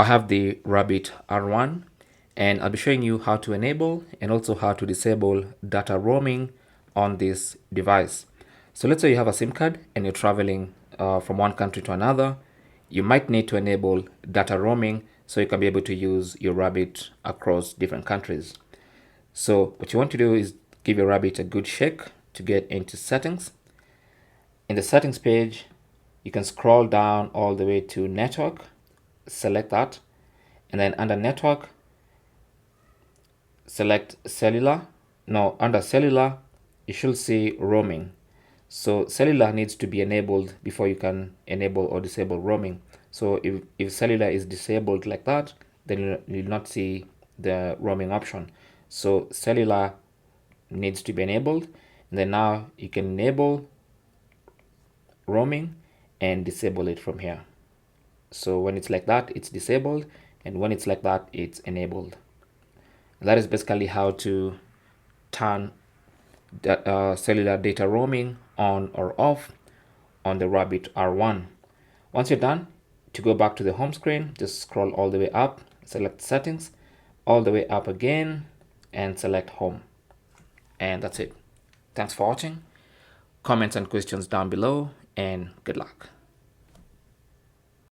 I have the Rabbit R1 and I'll be showing you how to enable and also how to disable data roaming on this device. So let's say you have a SIM card and you're traveling from one country to another. You might need to enable data roaming so you can be able to use your Rabbit across different countries. So what you want to do is give your Rabbit a good shake to get into settings. In the settings page, you can scroll down all the way to network, select that, and then under network, select cellular. Now under cellular, you should see roaming. So cellular needs to be enabled before you can enable or disable roaming. So if cellular is disabled like that, then you'll not see the roaming option. So cellular needs to be enabled, and then now you can enable roaming and disable it from here. So when it's like that, it's disabled, and when it's like that, it's enabled. That is basically how to turn cellular data roaming on or off on the Rabbit R1. Once you're done, to go back to the home screen, just scroll all the way up, select settings, all the way up again, and select home. And that's it. Thanks for watching. Comments and questions down below, and good luck.